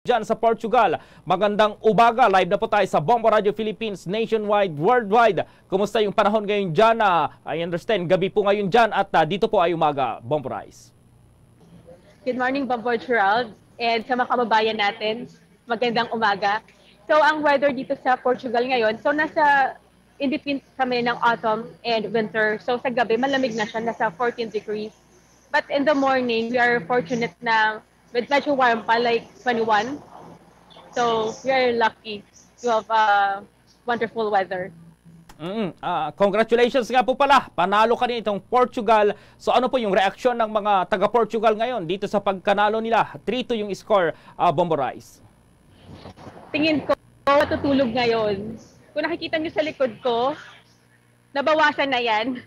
dyan sa Portugal. Magandang umaga. Live na po tayo sa Bombo Radio Philippines, nationwide, worldwide. Kumusta yung panahon ngayon dyan? I understand, gabi po ngayon dyan at dito po ay umaga. Bombo Rise. Good morning, Bombo Gerald. And sa mga kababayan natin, magandang umaga. So, ang weather dito sa Portugal ngayon, so nasa in between kami ng autumn and winter. So, sa gabi, malamig na siya, nasa 14 degrees. But in the morning, we are fortunate na medyo warm pa, like 21. So, we are lucky to have wonderful weather. Congratulations nga po pala. Panalo ka din itong Portugal. So ano po yung reaksyon ng mga taga-Portugal ngayon dito sa pagkanalo nila? 3-2 yung score, Bombo Rise. Tingin ko, matutulog ngayon. Kung nakikita nyo sa likod ko, nabawasan na yan.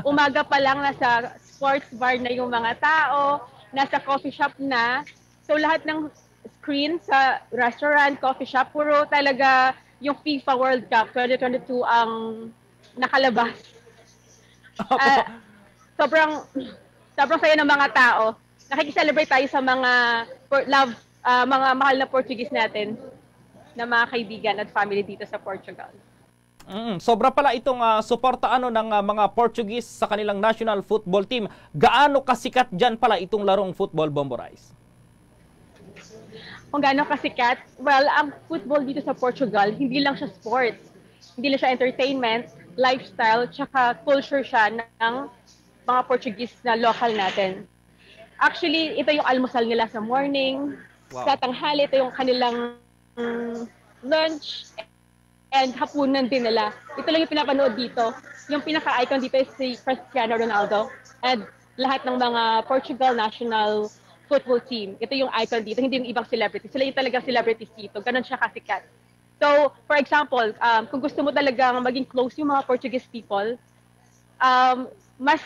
Umaga pa lang, nasa sports bar na yung mga tao, nasa coffee shop na. So lahat ng screen sa restaurant, coffee shop, puro talaga yung FIFA World Cup 2022 ang nakalabas. Sobrang saya ng mga tao. Nakikiselebrate tayo sa mga mga mahal na Portuguese natin, na mga kaibigan at family dito sa Portugal. Sobra pala itong suporta ng mga Portuguese sa kanilang national football team. Gaano kasikat dyan pala itong larong football, Bombo Rise? Kung gaano kasikat, well, ang football dito sa Portugal, hindi lang siya sports. Hindi lang siya entertainment, lifestyle, tsaka culture siya ng mga Portuguese na local natin. Actually, ito yung almusal nila sa morning. Wow. Sa tanghali, ito yung kanilang lunch and hapunan din nila. Ito lang yung pinapanood dito. Yung pinaka-icon dito is si Cristiano Ronaldo and lahat ng mga Portugal national football team. Ito yung icon dito, hindi yung ibang celebrity. Sila yung talagang celebrities dito. Ganon siya kasikat. So, for example, kung gusto mo talagang maging close yung mga Portuguese people, mas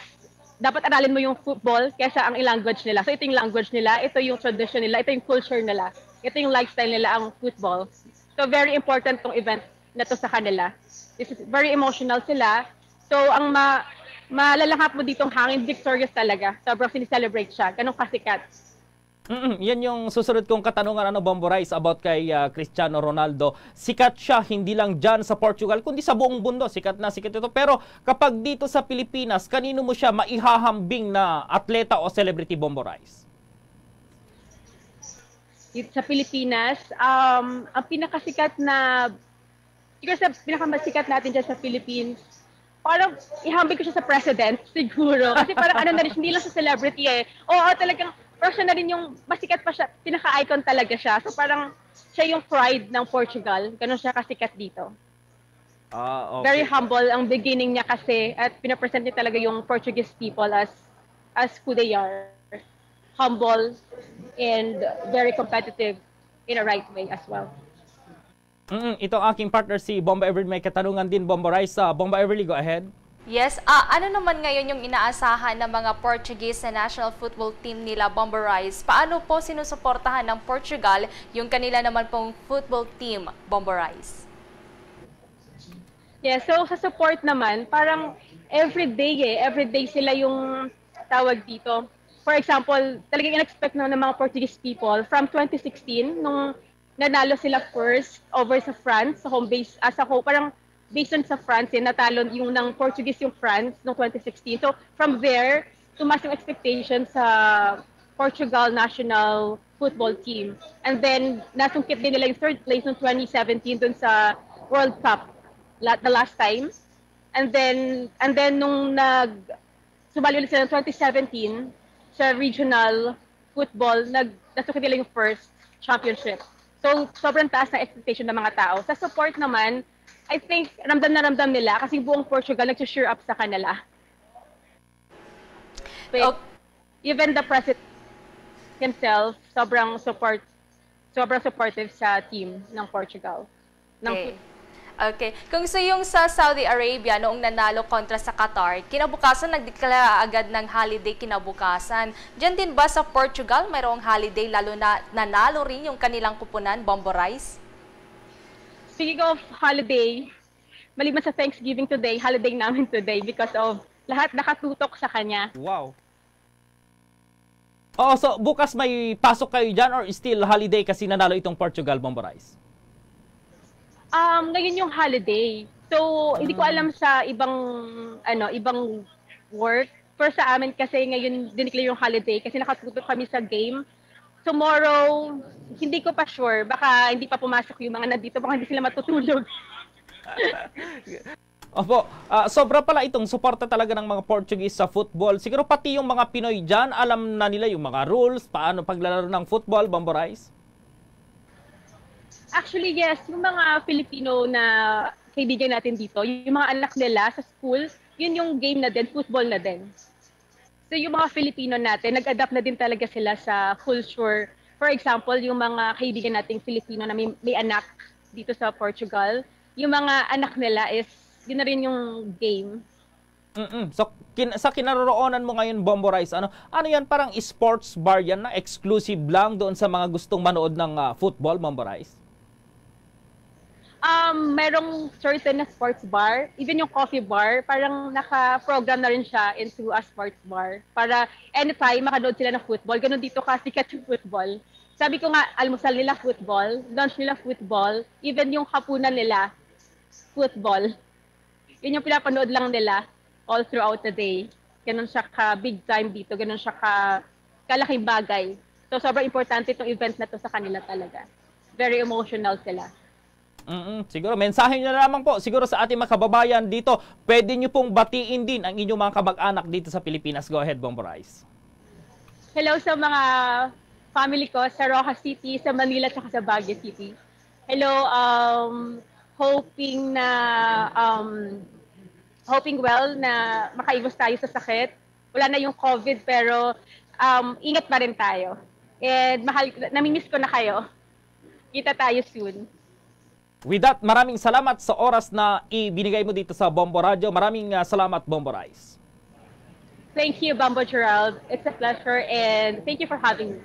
dapat aralin mo yung football kaysa ang language nila. So, ito yung language nila, ito yung tradition nila, ito yung culture nila, ito yung lifestyle nila, ang football. So, very important tong event na to sa kanila. This is very emotional sila. So, ang malalahap mo ditong hangin, victorious talaga. Sobrang sinicelebrate siya. Ganong kasikat. Yan yung susunod kong katanungan, Bombo Rise, about kay Cristiano Ronaldo. Sikat siya, hindi lang dyan sa Portugal, kundi sa buong mundo. Sikat na sikat ito. Pero kapag dito sa Pilipinas, kanino mo siya maihahambing na atleta o celebrity, Bombo Rise? Dito sa Pilipinas, ang pinakasikat na, siguro sa pinakamasikat natin dyan sa Philippines, parang ihambing ko siya sa president, siguro. Kasi parang na rin, hindi lang sa celebrity eh. Oo, talagang, pero siya na rin yung, masikat pa siya, pinaka-icon talaga siya. So parang siya yung pride ng Portugal. Ganun siya kasikat dito. Okay. Very humble ang beginning niya kasi at pinapresent niya talaga yung Portuguese people as who they are. Humble and very competitive in a right way as well. Ito aking partner si Bomba Everly. May katanungan din, Bombo Rise. Bomba Everly, go ahead. Yes, ano naman ngayon yung inaasahan ng mga Portuguese na national football team nila, Bombo Rise? Paano po sinusuportahan ng Portugal yung kanila naman pong football team, Bombo Rise? Yeah, so sa support naman, parang everyday sila yung tawag dito. For example, talagang in-expect na ng mga Portuguese people from 2016, nung nanalo sila first over sa France, sa home base, parang based on sa France, natalo yung ng Portuguese yung France noong 2016. So, from there, tumas yung expectation sa Portugal national football team. And then, nasungkit din nila yung third place noong 2017 dun sa World Cup, the last time. And then nung sumali ulit sila ng 2017 sa regional football, nasungkit nila yung first championship. So, sobrang taas na expectation ng mga tao. Sa support naman, I think ramdam na ramdam nila kasi buong Portugal nag-cheer up sa kanila. But even the president himself, sobrang supportive sa team ng Portugal. Okay. Kung yung sa Saudi Arabia, noong nanalo kontra sa Qatar, kinabukasan nagdeklara agad ng holiday kinabukasan. Diyan din ba sa Portugal mayroong holiday lalo na nanalo rin yung kanilang kupunan, Bombo Rise? Speaking of holiday, maliban sa Thanksgiving today, holiday namin today because of lahat nakatutok sa kanya. Wow. Oo, so bukas may pasok kayo dyan or still holiday kasi nanalo itong Portugal, Bomborais? Ngayon yung holiday. So, hindi ko alam sa ibang work. Pero sa amin kasi ngayon dineclare yung holiday kasi nakatutok kami sa game. Tomorrow, hindi ko pa sure. Baka hindi pa pumasok yung mga nandito. Baka hindi sila matutulog. Opo, sobra pala itong suporta talaga ng mga Portuguese sa football. Siguro pati yung mga Pinoy dyan, alam na nila yung mga rules, paano paglalaro ng football, Bomborais? Actually, yes. Yung mga Filipino na kaibigan natin dito, yung mga anak nila sa school, yun yung game na din, football na din. So yung mga Filipino natin, nag-adapt na din talaga sila sa culture. For example, yung mga kaibigan nating Filipino na may anak dito sa Portugal, yung mga anak nila is, yun na rin yung game. So, sa kinaroroonan mo ngayon, Bomborais, ano yan, parang sports bar yan na exclusive lang doon sa mga gustong manood ng football, Bomborais? Merong certain na sports bar, even yung coffee bar, parang naka-program na rin siya into a sports bar. Para anytime makanood sila ng football, ganun dito kasikat yung football. Sabi ko nga, almusal nila football, lunch nila football, even yung hapunan nila, football. Yun yung pinapanood lang nila all throughout the day. Ganun siya ka-big time dito, ganun siya kalaking bagay. So, sobrang importante itong event na to sa kanila talaga. Very emotional sila. Siguro, mensahe nyo na lamang po, siguro sa ating mga kababayan dito, pwede nyo pong batiin din ang inyong mga kamag-anak dito sa Pilipinas. Go ahead, Bomborais. Hello sa mga family ko sa Rojas City, sa Manila, at sa Baguio City. Hello, hoping well na makaiwas tayo sa sakit. Wala na yung COVID pero ingat pa rin tayo. And namimiss ko na kayo. Kita tayo soon. With that, maraming salamat sa oras na ibinigay mo dito sa Bombo Radio. Maraming salamat, Bomborais. Thank you, Bambo Gerald. It's a pleasure and thank you for having me.